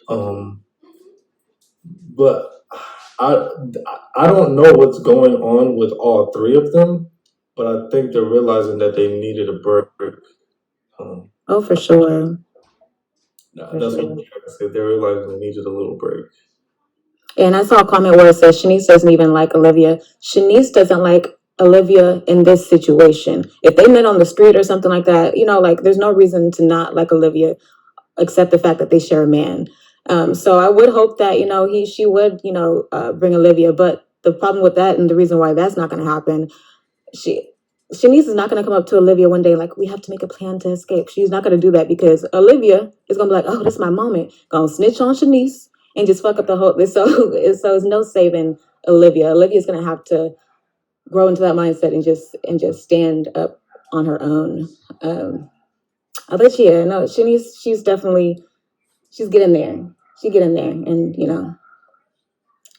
Um, but I I don't know what's going on with all three of them, but I think they're realizing that they needed a break. Oh, for sure. That's what I'm trying to say. They're realizing they needed a little break. And I saw a comment where it says Shanice doesn't even like Olivia. Shanice doesn't like Olivia in this situation. If they met on the street or something like that, like there's no reason to not like Olivia except the fact that they share a man. So I would hope that she would bring Olivia, but the problem with that and the reason why that's not going to happen, she Shanice is not going to come up to Olivia one day like we have to make a plan to escape. She's not going to do that because Olivia is going to be like, oh, this is my moment. Gonna snitch on Shanice and just fuck up the whole. So it's no saving Olivia. Olivia's going to have to grow into that mindset and just stand up on her own. But yeah, no, Shanice, she's getting there. She getting there, and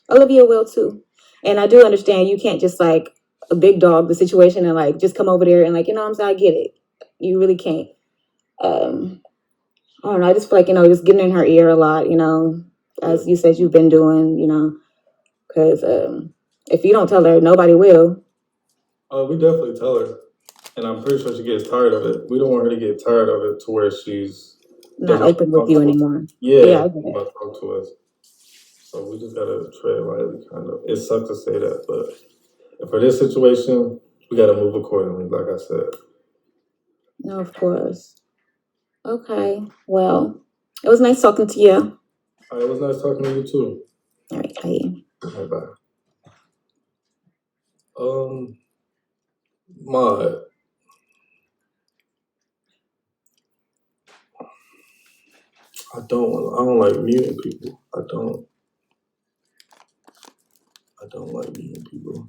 Olivia will too. And I do understand you can't just like a big dog the situation and like just come over there and like what I'm saying, I get it. You really can't. I don't know. I just feel like just getting in her ear a lot. As you said you've been doing. Because if you don't tell her, nobody will. We definitely tell her, and I'm pretty sure she gets tired of it. We don't want her to get tired of it to where she's not open with you anymore. Yeah, about to talk to us. So we just gotta tread lightly, kind of. It sucks to say that, but for this situation, we gotta move accordingly, like I said. No, of course. Okay. Well, it was nice talking to you. It was nice talking to you too. All right. Bye. Bye. Mod. I don't like muting people. I don't like muting people.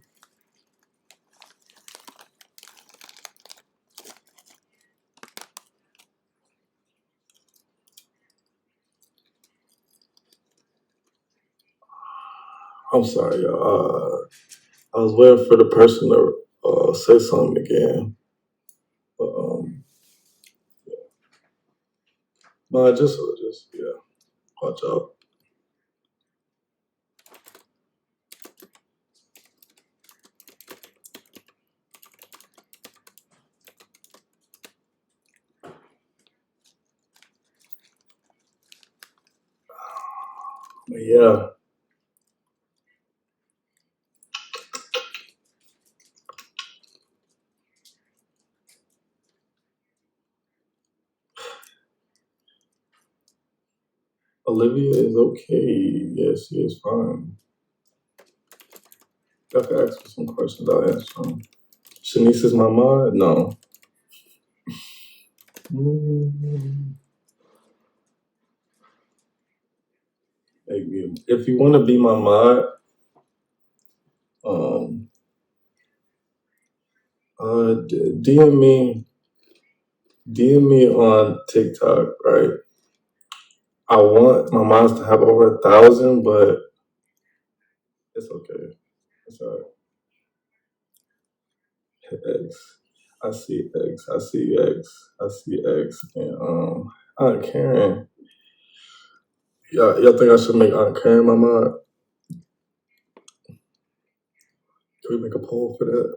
I'm sorry, y'all. I was waiting for the person to say something again. But no, just yeah. Watch out. But yeah. Olivia is okay. Yes, she is fine. I could ask her some questions. I'll answer them. Shanice is my mod? No. If you want to be my mod, DM me on TikTok, right? I want my mods to have over 1,000, but it's okay. It's alright. X. I see X. I see X. I see X. And Aunt Karen. Y'all think I should make Aunt Karen my mod? Can we make a poll for that?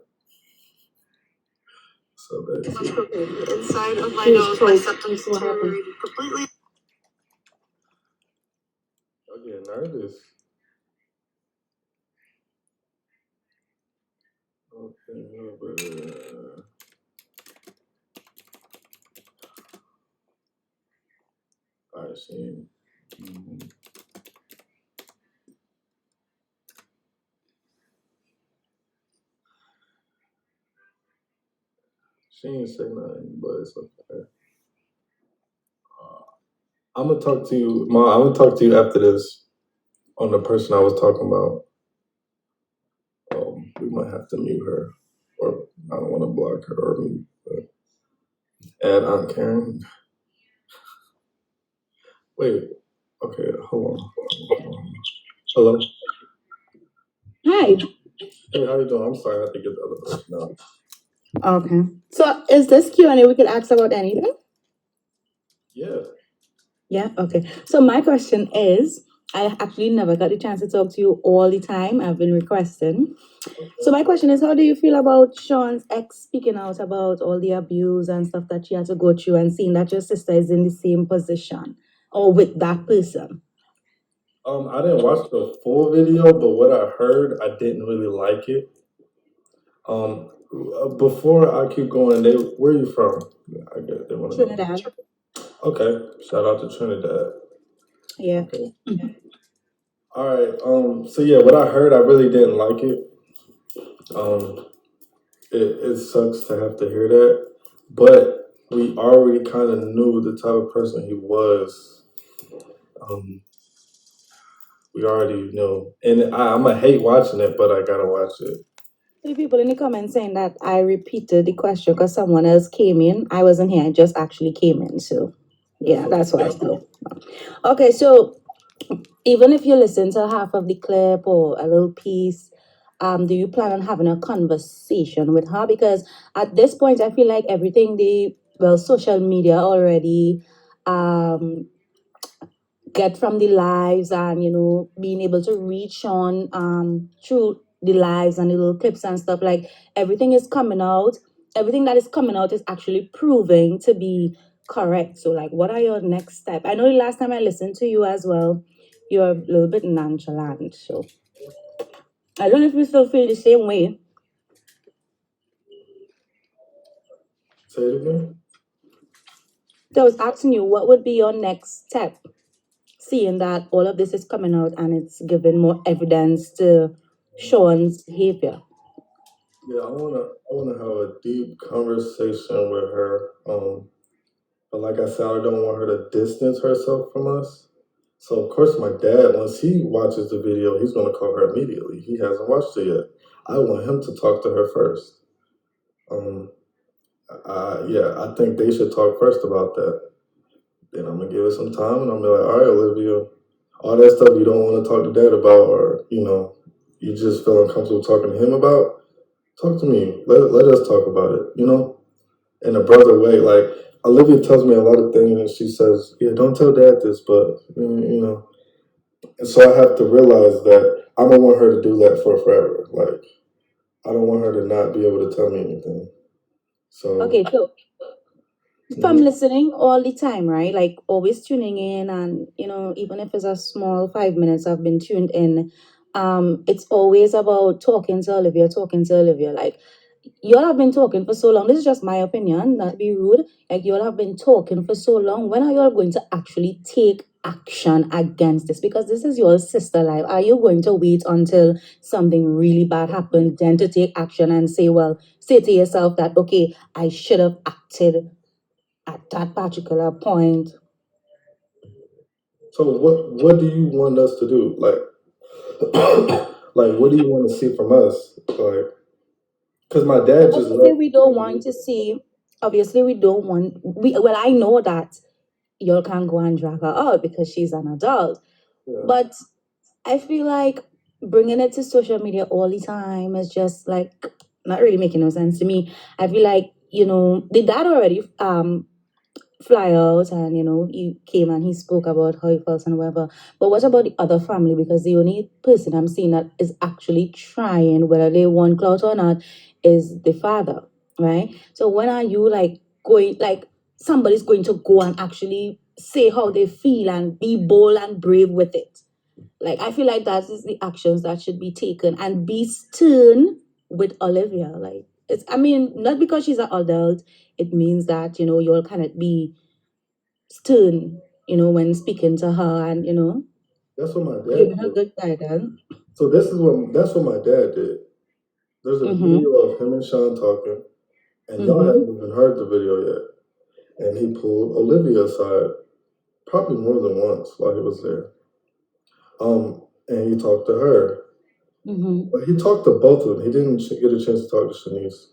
So that's inside of my nose, my septum deteriorated completely. I'm getting nervous. Okay, but alright, see. She ain't say nothing, but it's okay. I'm gonna talk to you, Ma. I'm gonna talk to you after this on the person I was talking about. We might have to mute her, or I don't want to block her or mute. But add Aunt Karen. Wait. Okay. Hold on. Hello. Hi. Hey, how you doing? I'm sorry, I have to get the other person out. Okay. So is this Q&A we could ask about anything? Yeah. Yeah, okay. So my question is, I actually never got the chance to talk to you all the time. I've been requesting. So my question is, how do you feel about Sean's ex speaking out about all the abuse and stuff that she had to go through and seeing that your sister is in the same position or with that person? I didn't watch the full video, but what I heard, I didn't really like it. Before I keep going, where are you from? I guess they want to know. Trinidad. Okay, shout out to Trinidad. Yeah. Okay. All right. So yeah, what I heard, I really didn't like it. Um. It sucks to have to hear that, but we already kind of knew the type of person he was. Um. We already knew, and I'm gonna hate watching it, but I gotta watch it. The people in the comments saying that I repeated the question because someone else came in. I wasn't here. I just actually came in. So yeah, So that's why. So okay, so even if you listen to half of the clip or a little piece, do you plan on having a conversation with her? Because at this point, I feel like everything social media already um, get from the lives and being able to reach on through the lives and the little clips and stuff, like everything is coming out, everything that is coming out is actually proving to be correct. So like, what are your next steps? I know the last time I listened to you as well, you're a little bit nonchalant, so I don't know if you still feel the same way. say it again. So I was asking you, what would be your next step, seeing that all of this is coming out and it's giving more evidence to Sean's behavior? Yeah, I wanna have a deep conversation with her. But like I said, I don't want her to distance herself from us. So of course, my dad, once he watches the video, he's gonna call her immediately. He hasn't watched it yet. I want him to talk to her first. Um, yeah, I think they should talk first about that. Then I'm gonna give it some time, and I'm gonna be like, all right, Olivia, all that stuff you don't want to talk to dad about, or you just feel uncomfortable talking to him about. Talk to me. Let us talk about it. In a brother way. Like Olivia tells me a lot of things, and she says, "Yeah, don't tell dad this," but And so I have to realize that I don't want her to do that for forever. Like I don't want her to not be able to tell me anything. So Okay, so if I'm mhm. listening all the time, right? Like always tuning in, and even if it's a small 5 minutes, I've been tuned in. It's always about talking to Olivia. Like y'all have been talking for so long. This is just my opinion, not to be rude. Like y'all have been talking for so long. When are y'all going to actually take action against this? Because this is your sister life. Are you going to wait until something really bad happens, then to take action and say to yourself that, okay, I should have acted at that particular point? So what do you want us to do? Like like what do you want to see from us? Like because my dad just Obviously, left. we don't want to see. Obviously, we don't want. Well, I know that y'all can't go and drag her out because she's an adult. Yeah. But I feel like bringing it to social media all the time is just like not really making no sense to me. I feel like the dad already fly out and he came and he spoke about how he felt and whatever. But what about the other family? Because the only person I'm seeing that is actually trying, whether they want clout or not, is the father, right? So when are you like going, like somebody's going to go and actually say how they feel and be bold and brave with it? Like I feel like that is the actions that should be taken, and be stern with Olivia. Like it's, I mean, not because she's an adult, it means that you'll kind of be stern, when speaking to her, and That's what my dad giving her did. good guidance. So that's what my dad did. There's a Mm-hmm. video of him and Sean talking, and y'all Mm-hmm. haven't even heard the video yet. And he pulled Olivia aside probably more than once while he was there. And he talked to her. Mm-hmm. But he talked to both of them. He didn't get a chance to talk to Shanice.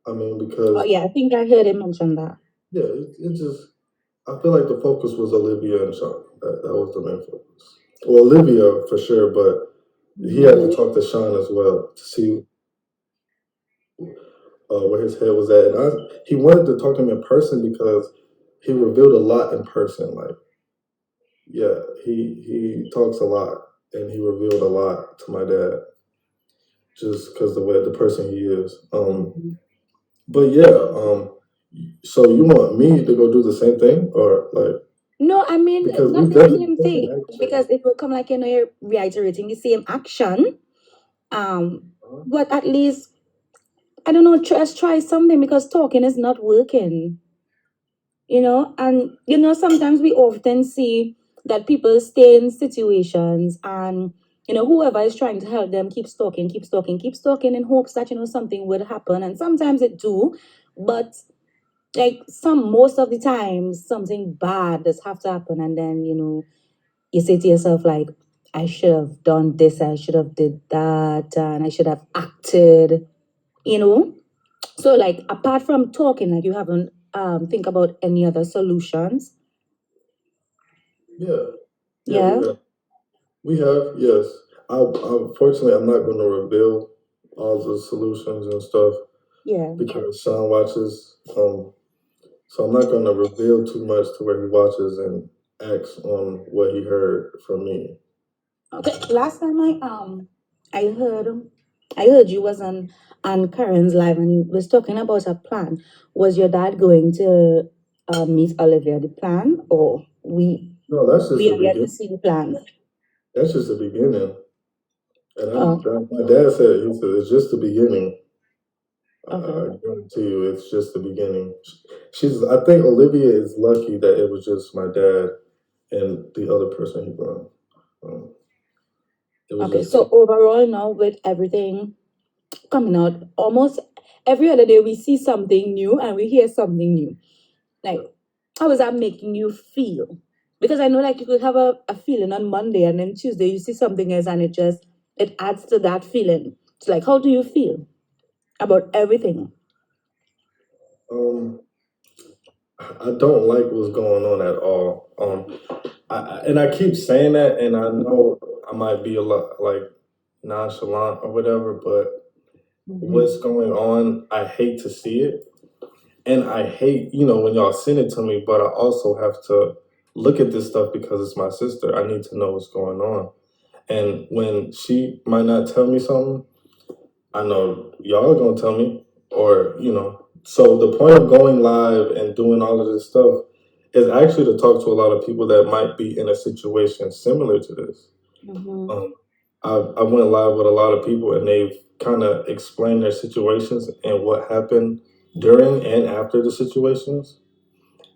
I mean, Oh because yeah, I think I heard him mention that. yeah, it just I feel like the focus was Olivia and Sean. That was the main focus. Well, Olivia for sure, but he had to talk to Sean as well to see where his head was at. And he wanted to talk to him in person because he revealed a lot in person. Like yeah, he talks a lot, and he revealed a lot to my dad just because the person he is. But yeah, so you want me to go do the same thing, or like No, I mean because we not the definitely same thing, taken action. because it will come like you're reiterating the same action. Uh-huh. But at least I don't know, just try something, because talking is not working. And sometimes we often see that people stay in situations, and whoever is trying to help them keeps talking, keeps talking, keeps talking, in hopes that something would happen, and sometimes it do. But like most of the time something bad does have to happen, and then you say to yourself like, I should have done this, I should have did that, and I should have acted, you know so like, apart from talking, like, you haven't think about any other solutions. Yeah, yeah, Yeah. we have, yes. Unfortunately, I'm not going to reveal all the solutions and stuff Yeah. because Sean watches. So I'm not going to reveal too much to where he watches and acts on what he heard from me. Okay. Last time I heard I heard you was on Karen's live, and you was talking about a plan. Was your dad going to meet Olivia, the plan, or No, that's just we the are yet to beginning. see the plan? That's just the beginning. And Oh, my dad said, he said, it's just the beginning. okay. I guarantee you, it's just the beginning. I think Olivia is lucky that it was just my dad and the other person he brought. Um, it was Okay. just So overall, now with everything coming out, almost every other day we see something new and we hear something new. Like, how is that making you feel? Because I know, like, you could have a feeling on Monday, and then Tuesday you see something else, and it adds to that feeling. So, like, how do you feel about everything? um, I don't like what's going on at all. And I keep saying that, and I know I might be a lot like nonchalant or whatever, but what's Mm-hmm. going on, I hate to see it. And I hate, when y'all send it to me, but I also have to look at this stuff because it's my sister. I need to know what's going on. And when she might not tell me something, I know y'all are gonna tell me, or. So the point of going live and doing all of this stuff is actually to talk to a lot of people that might be in a situation similar to this. Mm-hmm. Um, I went live with a lot of people, and they've kind of explained their situations and what happened during and after the situations,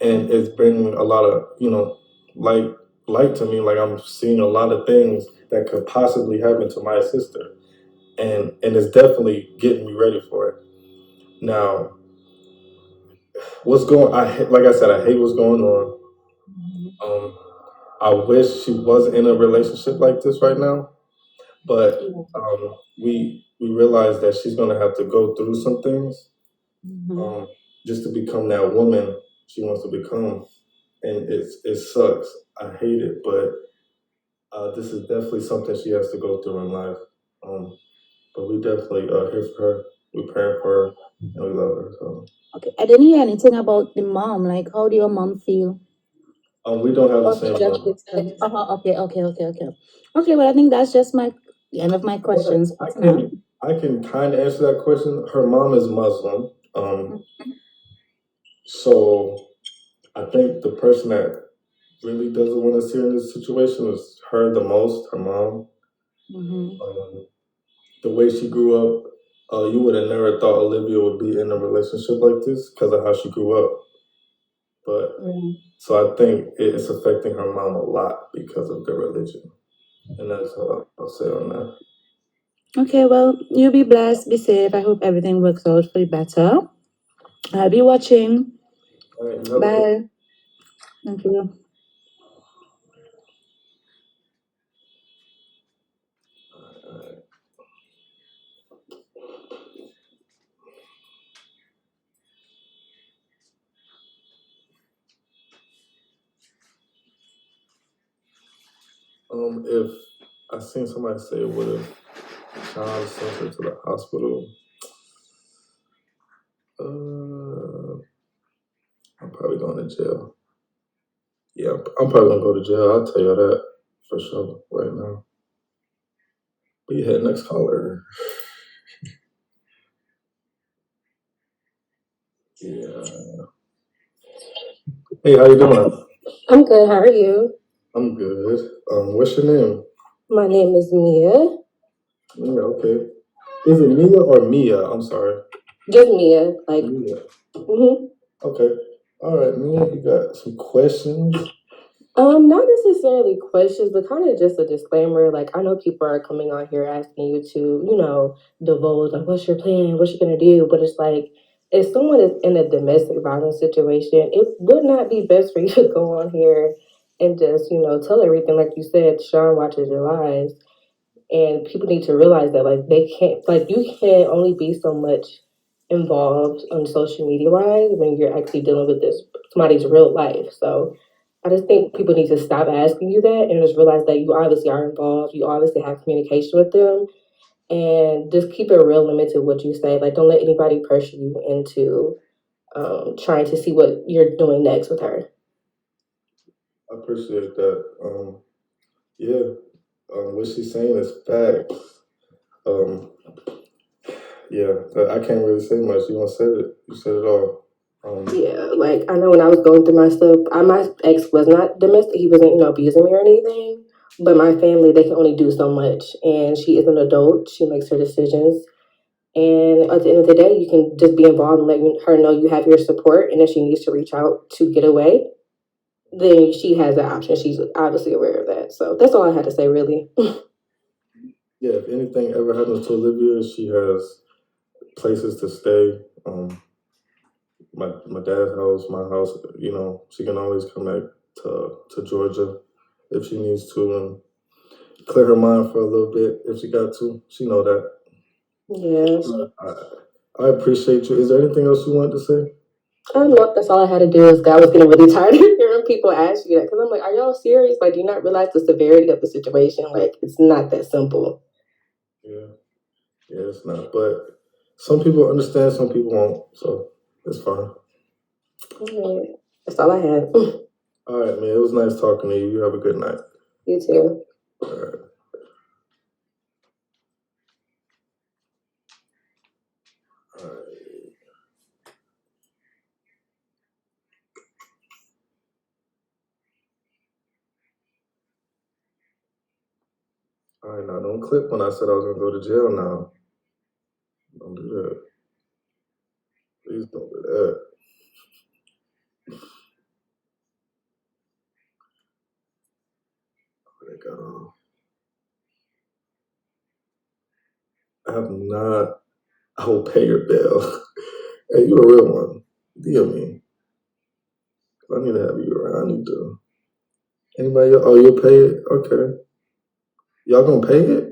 and it's bringing a lot of light light to me. Like I'm seeing a lot of things that could possibly happen to my sister, and it's definitely getting me ready for it. Now, what's going? Like I said, I hate what's going on. Um, I wish she wasn't in a relationship like this right now, but we realize that she's gonna have to go through some things Mm-hmm. um, just to become that woman she wants to become, and it sucks. I hate it, but this is definitely something she has to go through in life. Um, but we definitely here for her. We praying for her, and we love her. So Okay. I didn't hear anything about the mom. Like, how do your mom feel? we don't have the Or she same just mom. distant? Uh-huh. Okay. Okay. Okay. Okay. Okay. Well, I think that's just the end of my But questions for I tonight. can I can kind of answer that question. Her mom is Muslim, so I think the person that really doesn't want to see her in this situation is her the most. Her mom. Mm-hmm. Um, the way she grew up, you would have never thought Olivia would be in a relationship like this because of how she grew up. But Yeah. so I think it's affecting her mom a lot because of the religion, and that's all I'll say on that. Okay, well, you be blessed, be safe. I hope everything works out for the better. I'll be watching. All right, you have a good. Bye. Thank you. If I seen somebody say, "What if Sean sent her to the hospital?" I'm probably going to jail. Yeah, I'm probably gonna go to jail. I'll tell you that for sure right now. But yeah, next caller. Yeah. Hey, how you doing? I'm good. How are you? I'm good. What's your name? My name is Mia. Mia, okay. Is it Mia or Mia? I'm sorry. Just Mia. Like, Mia. mm-hmm. Okay. All right, Mia, you got some questions? Not necessarily questions, but kind of just a disclaimer. Like, I know people are coming on here asking you to, divulge, like, what's your plan? What you gonna do? But it's like, if someone is in a domestic violence situation, it would not be best for you to go on here and just, tell everything. Like you said, Sean watches your lives. And people need to realize that like they can't like you can only be so much involved on social media wise when you're actually dealing with this somebody's real life. So I just think people need to stop asking you that and just realize that you obviously are involved. You obviously have communication with them, and just keep it real limited what you say. Like, don't let anybody pressure you into trying to see what you're doing next with her. I appreciate that. Yeah. What she's saying is facts. Yeah, I can't really say much. You said it. You said it all. Yeah, like I know when I was going through my stuff, my ex was not domestic. He wasn't, abusing me or anything. But my family, they can only do so much. And she is an adult. She makes her decisions. And at the end of the day, you can just be involved and let her know you have your support. And if she needs to reach out to get away, then she has that option. She's obviously aware of that. So that's all I had to say, really. Yeah, if anything ever happens to Olivia, she has places to stay. My dad's house, my house. She can always come back to Georgia if she needs to and clear her mind for a little bit if she got to. She know that. Yeah. I appreciate you. Is there anything else you wanted to say? No, that's all I had to do. Is I was getting really tired of hearing people ask you that because I'm like, are y'all serious? Like, do you not realize the severity of the situation? Like, it's not that simple. Yeah, it's not. But some people understand, some people won't. So it's fine. Okay. That's all I had. All right, man. It was nice talking to you. You have a good night. You too. All right. All right. All right, now don't clip when I said I was gonna go to jail now. Don't do that. Please don't do that. They got off. I have not. I will pay your bill. Hey, you a real one. Deal me. I need to have you around. I need to. Anybody else? Oh, you'll pay it? Okay. Y'all gonna pay it?